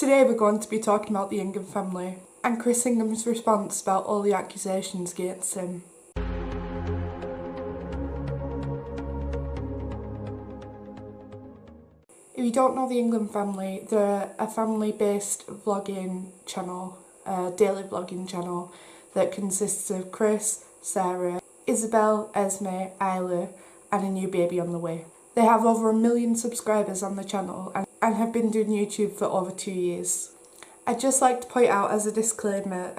Today we're going to be talking about the Ingham family and Chris Ingham's response about all the accusations against him. If you don't know the Ingham family, they're a family-based vlogging channel, a daily vlogging channel that consists of Chris, Sarah, Isabel, Esme, Isla and a new baby on the way. They have over 1 million subscribers on the channel and have been doing YouTube for over 2 years. I'd just like to point out as a disclaimer,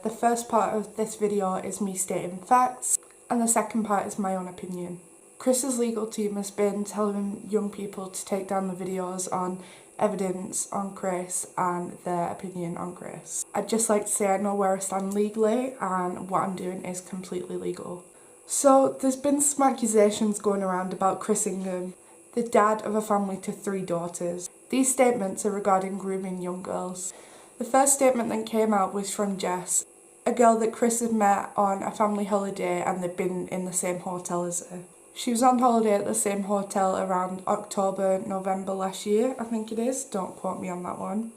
the first part of this video is me stating facts and the second part is my own opinion. Chris's legal team has been telling young people to take down the videos on evidence on Chris and their opinion on Chris. I'd just like to say I know where I stand legally and what I'm doing is completely legal. So there's been some accusations going around about Chris Ingham, the dad of a family to 3 daughters. These statements are regarding grooming young girls. The first statement that came out was from Jess, a girl that Chris had met on a family holiday and they'd been in the same hotel as her. She was on holiday at the same hotel around October, November last year, I think it is, don't quote me on that one.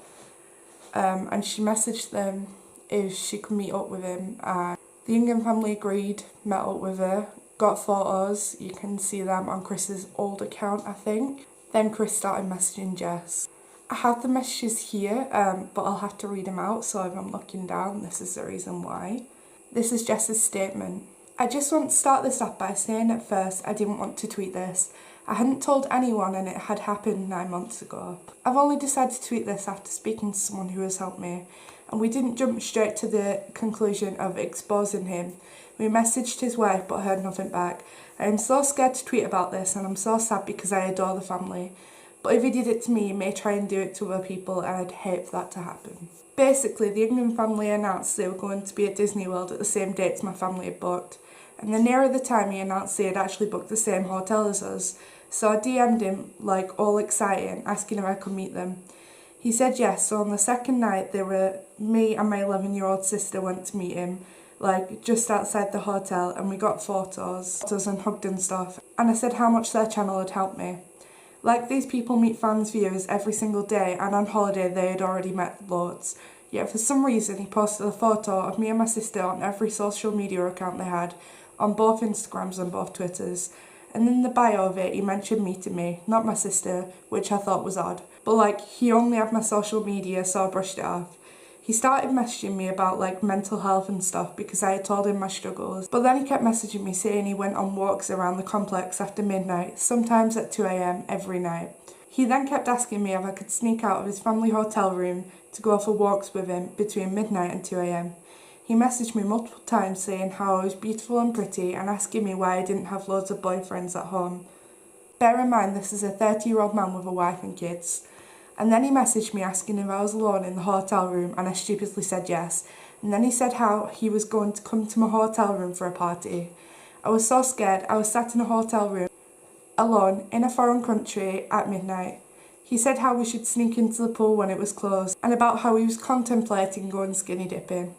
And she messaged them if she could meet up with him. The Ingham family agreed, met up with her, got photos, you can see them on Chris's old account I think. Then Chris started messaging Jess. I have the messages here, but I'll have to read them out, so if I'm looking down, this is the reason why. This is Jess's statement. I just want to start this off by saying at first I didn't want to tweet this. I hadn't told anyone and it had happened 9 months ago. I've only decided to tweet this after speaking to someone who has helped me, and we didn't jump straight to the conclusion of exposing him. We messaged his wife but heard nothing back. I am so scared to tweet about this and I'm so sad because I adore the family. But if he did it to me, he may try and do it to other people and I'd hate for that to happen. Basically, the Ingham family announced they were going to be at Disney World at the same dates my family had booked. And the nearer the time he announced they had actually booked the same hotel as us. So I DM'd him, like all excited, asking if I could meet them. He said yes, so on the second night me and my 11-year-old sister went to meet him, like just outside the hotel, and we got photos and hugged and stuff. And I said how much their channel had helped me. Like, these people meet fans, viewers every single day, and on holiday they had already met loads. Yet for some reason he posted a photo of me and my sister on every social media account they had, on both Instagrams and both Twitters. And in the bio of it he mentioned meeting me, not my sister, which I thought was odd. But like, he only had my social media, so I brushed it off. He started messaging me about like mental health and stuff because I had told him my struggles. But then he kept messaging me saying he went on walks around the complex after midnight, sometimes at 2 AM every night. He then kept asking me if I could sneak out of his family hotel room to go for walks with him between midnight and 2 AM. He messaged me multiple times saying how I was beautiful and pretty and asking me why I didn't have loads of boyfriends at home. Bear in mind this is a 30-year-old man with a wife and kids. And then he messaged me asking if I was alone in the hotel room and I stupidly said yes. And then he said how he was going to come to my hotel room for a party. I was so scared. I was sat in a hotel room alone in a foreign country at midnight. He said how we should sneak into the pool when it was closed and about how he was contemplating going skinny dipping.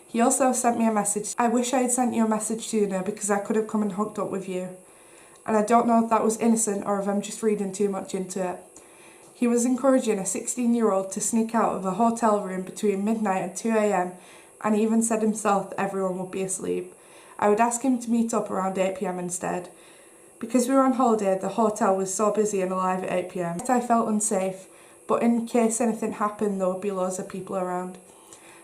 He also sent me a message. I wish I had sent you a message sooner because I could have come and hooked up with you. And I don't know if that was innocent or if I'm just reading too much into it. He was encouraging a 16-year-old to sneak out of a hotel room between midnight and 2 AM, and he even said himself that everyone would be asleep. I would ask him to meet up around 8 PM instead. Because we were on holiday, the hotel was so busy and alive at 8 PM. I felt unsafe, but in case anything happened there would be loads of people around.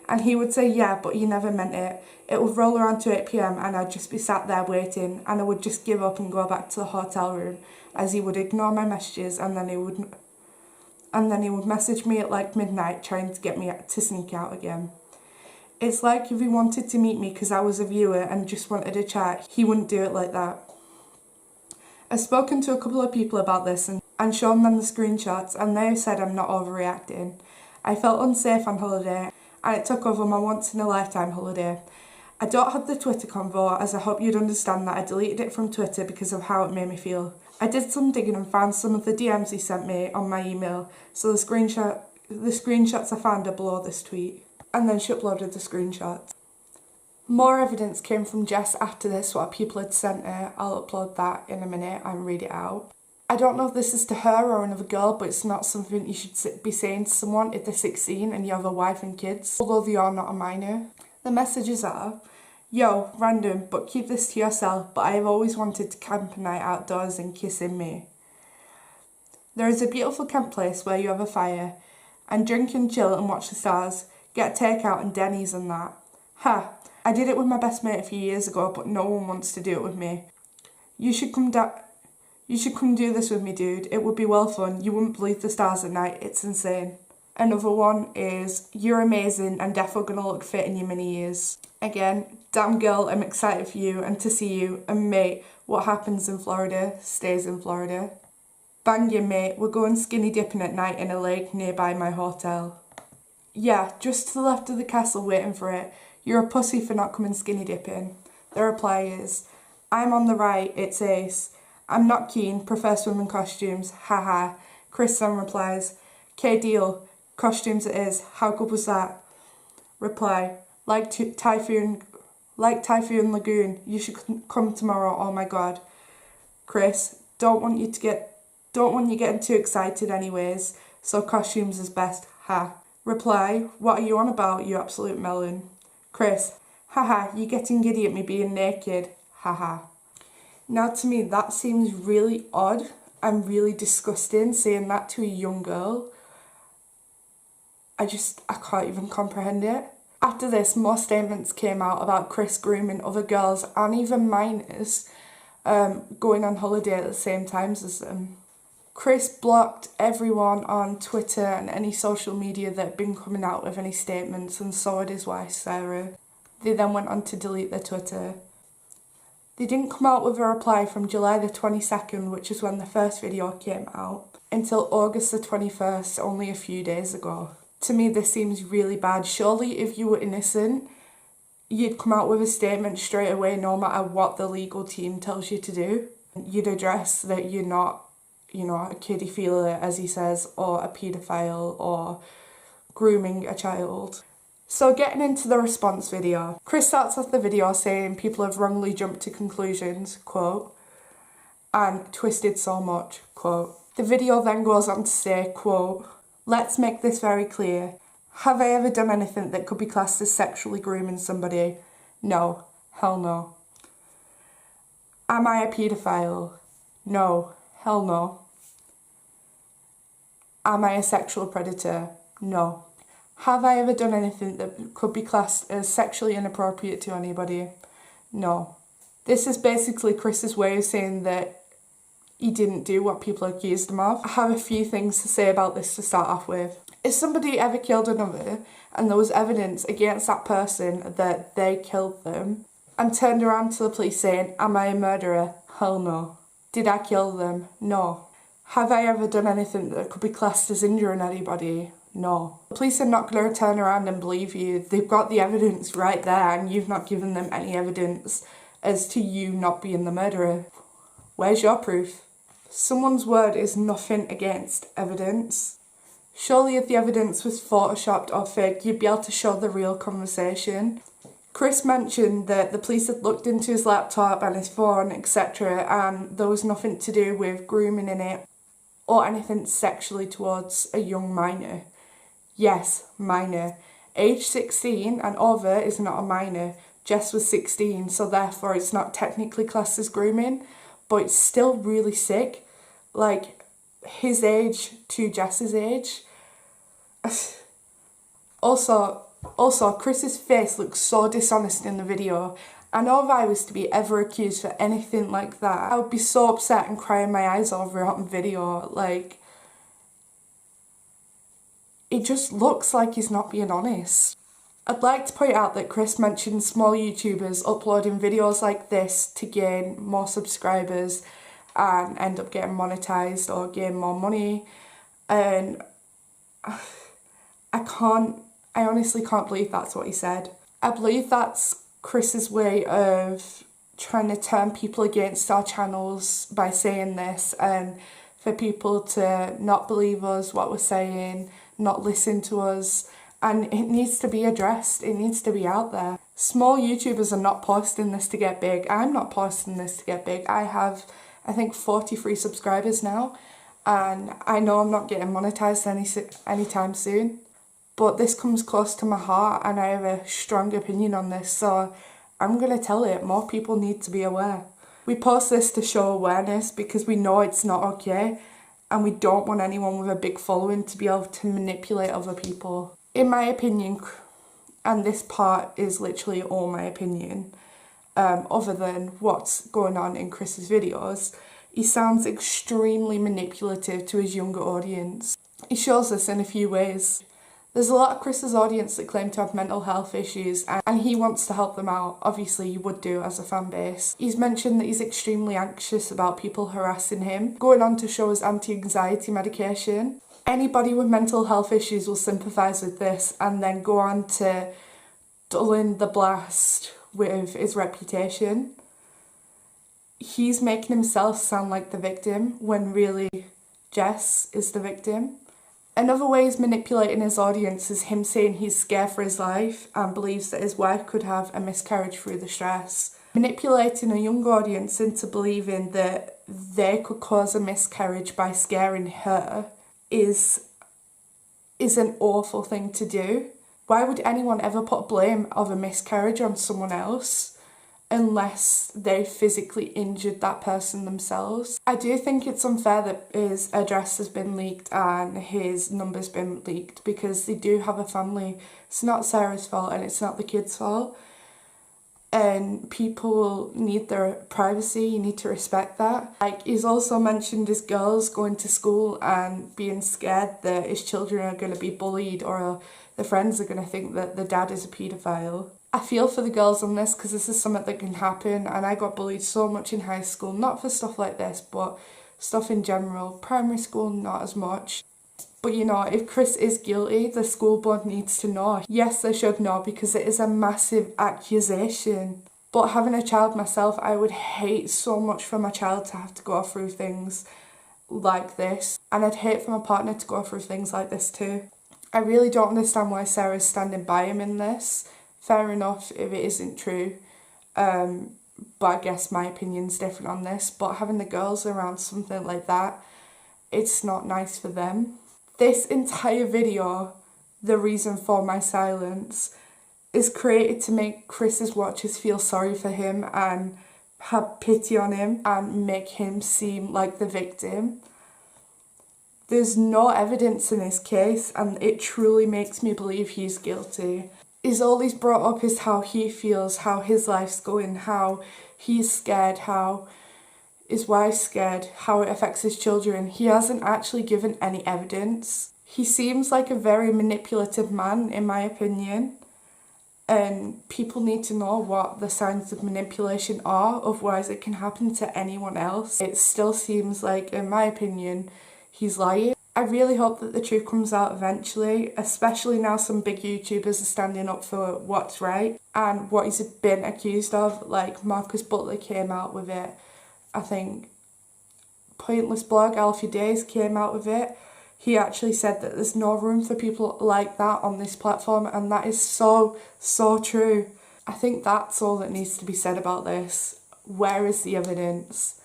And he would say yeah, but he never meant it. It would roll around to 8 PM and I'd just be sat there waiting, and I would just give up and go back to the hotel room, as he would ignore my messages and then he would message me at like midnight trying to get me to sneak out again. It's like if he wanted to meet me because I was a viewer and just wanted to chat, he wouldn't do it like that. I've spoken to a couple of people about this and shown them the screenshots, and they said I'm not overreacting. I felt unsafe on holiday and it took over my once-in-a-lifetime holiday. I don't have the Twitter convo, as I hope you'd understand that I deleted it from Twitter because of how it made me feel. I did some digging and found some of the DMs he sent me on my email, so the screenshots I found are below this tweet. And then she uploaded the screenshots. More evidence came from Jess after this, what people had sent her. I'll upload that in a minute and read it out. I don't know if this is to her or another girl, but it's not something you should be saying to someone if they're 16 and you have a wife and kids, although they are not a minor. The messages are, yo, random, but keep this to yourself, but I have always wanted to camp a night outdoors and kiss in May. There is a beautiful camp place where you have a fire and drink and chill and watch the stars, get takeout and Denny's and that. Ha, I did it with my best mate a few years ago, but no one wants to do it with me. You should come do this with me, dude. It would be well fun. You wouldn't believe the stars at night. It's insane. Another one is, you're amazing and definitely gonna look fit in your mini years. Again, damn girl, I'm excited for you and to see you. And mate, what happens in Florida stays in Florida. Bang you, mate. We're going skinny dipping at night in a lake nearby my hotel. Yeah, just to the left of the castle waiting for it. You're a pussy for not coming skinny dipping. The reply is, I'm on the right, it's Ace. I'm not keen, prefer swimming costumes, haha. Chris then replies, K deal, costumes it is, how good was that? Reply, like Typhoon Lagoon, you should come tomorrow, oh my god. Chris, don't want you getting too excited anyways, so costumes is best, ha. Reply, what are you on about, you absolute melon? Chris, haha, you getting giddy at me being naked, haha. Now to me that seems really odd and really disgusting, saying that to a young girl. I can't even comprehend it. After this, more statements came out about Chris grooming other girls and even minors going on holiday at the same times as them. Chris blocked everyone on Twitter and any social media that had been coming out with any statements, and so did his wife Sarah. They then went on to delete their Twitter. They didn't come out with a reply from July the 22nd, which is when the first video came out, until August the 21st, only a few days ago. To me, this seems really bad. Surely if you were innocent, you'd come out with a statement straight away, no matter what the legal team tells you to do. You'd address that you're not, a kiddie feeler, as he says, or a paedophile, or grooming a child. So getting into the response video, Chris starts off the video saying people have wrongly jumped to conclusions, quote, and twisted so much, quote. The video then goes on to say, quote, let's make this very clear. Have I ever done anything that could be classed as sexually grooming somebody? No. Hell no. Am I a paedophile? No. Hell no. Am I a sexual predator? No. Have I ever done anything that could be classed as sexually inappropriate to anybody? No. This is basically Chris's way of saying that he didn't do what people accused him of. I have a few things to say about this to start off with. If somebody ever killed another and there was evidence against that person that they killed them and turned around to the police saying, am I a murderer? Hell no. Did I kill them? No. Have I ever done anything that could be classed as injuring anybody? No. The police are not going to turn around and believe you. They've got the evidence right there and you've not given them any evidence as to you not being the murderer. Where's your proof? Someone's word is nothing against evidence. Surely if the evidence was photoshopped or fake, you'd be able to show the real conversation. Chris mentioned that the police had looked into his laptop and his phone, etc., and there was nothing to do with grooming in it or anything sexually towards a young minor. Yes, minor. Age 16 and over is not a minor. Jess was 16, so therefore it's not technically classed as grooming, but it's still really sick. Like, his age to Jess's age. Also, Chris's face looks so dishonest in the video. I know if I was to be ever accused for anything like that, I would be so upset and crying my eyes over it on video. Like, it just looks like he's not being honest. I'd like to point out that Chris mentioned small YouTubers uploading videos like this to gain more subscribers and end up getting monetized or gain more money, and I honestly can't believe that's what he said. I believe that's Chris's way of trying to turn people against our channels by saying this, and for people to not believe us, what we're saying, not listen to us, and it needs to be addressed, it needs to be out there. Small YouTubers are not posting this to get big. I'm not posting this to get big. I have I think 43 subscribers now, and I know I'm not getting monetized anytime soon, but this comes close to my heart and I have a strong opinion on this, so I'm going to tell it. More people need to be aware. We post this to show awareness because we know it's not okay, and we don't want anyone with a big following to be able to manipulate other people. In my opinion, and this part is literally all my opinion, other than what's going on in Chris's videos, he sounds extremely manipulative to his younger audience. He shows this in a few ways. There's a lot of Chris's audience that claim to have mental health issues, and he wants to help them out. Obviously you would do as a fan base. He's mentioned that he's extremely anxious about people harassing him, going on to show his anti-anxiety medication. Anybody with mental health issues will sympathise with this and then go on to dulling the blast with his reputation. He's making himself sound like the victim when really Jess is the victim. Another way he's manipulating his audience is him saying he's scared for his life and believes that his wife could have a miscarriage through the stress. Manipulating a young audience into believing that they could cause a miscarriage by scaring her is an awful thing to do. Why would anyone ever put blame of a miscarriage on someone else unless they physically injured that person themselves? I do think it's unfair that his address has been leaked and his number's been leaked, because they do have a family. It's not Sarah's fault and it's not the kids' fault. And people need their privacy, you need to respect that. Like, he's also mentioned his girls going to school and being scared that his children are going to be bullied or the friends are going to think that the dad is a paedophile. I feel for the girls on this because this is something that can happen, and I got bullied so much in high school, not for stuff like this, but stuff in general. Primary school, not as much. But you know, if Chris is guilty, the school board needs to know. Yes, they should know, because it is a massive accusation. But having a child myself, I would hate so much for my child to have to go through things like this. And I'd hate for my partner to go through things like this too. I really don't understand why Sarah's standing by him in this. Fair enough if it isn't true. But I guess my opinion's different on this. But having the girls around something like that, it's not nice for them. This entire video, the reason for my silence, is created to make Chris's watchers feel sorry for him and have pity on him and make him seem like the victim. There's no evidence in this case, and it truly makes me believe he's guilty. All he's brought up is how he feels, how his life's going, how he's scared, how his wife's scared, how it affects his children. He hasn't actually given any evidence. He seems like a very manipulative man, in my opinion, and people need to know what the signs of manipulation are, otherwise it can happen to anyone else. It still seems like, in my opinion, he's lying. I really hope that the truth comes out eventually, especially now some big YouTubers are standing up for what's right and what he's been accused of. Like Marcus Butler came out with it. I think Pointless Blog, Alfie Days came out with it. He actually said that there's no room for people like that on this platform, and that is so true. I think that's all that needs to be said about this. Where is the evidence?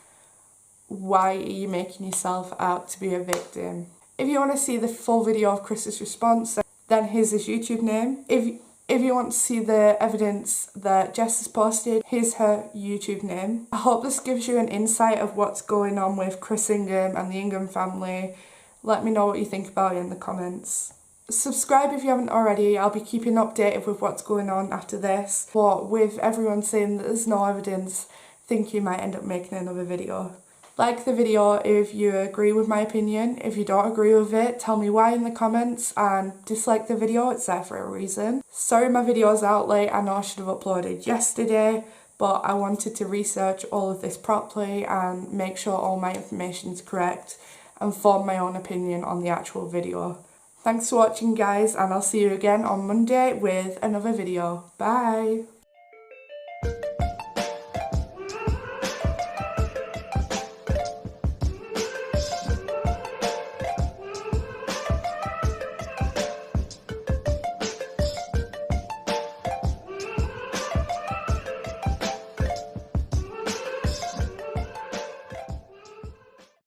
Why are you making yourself out to be a victim? If you want to see the full video of Chris's response, then here's his YouTube name. If you want to see the evidence that Jess has posted, here's her YouTube name. I hope this gives you an insight of what's going on with Chris Ingham and the Ingham family. Let me know what you think about it in the comments. Subscribe if you haven't already. I'll be keeping updated with what's going on after this. But with everyone saying that there's no evidence, I think you might end up making another video. Like the video if you agree with my opinion. If you don't agree with it, tell me why in the comments, and dislike the video, it's there for a reason. Sorry my video's out late, I know I should have uploaded yesterday, but I wanted to research all of this properly and make sure all my information is correct and form my own opinion on the actual video. Thanks for watching guys, and I'll see you again on Monday with another video. Bye!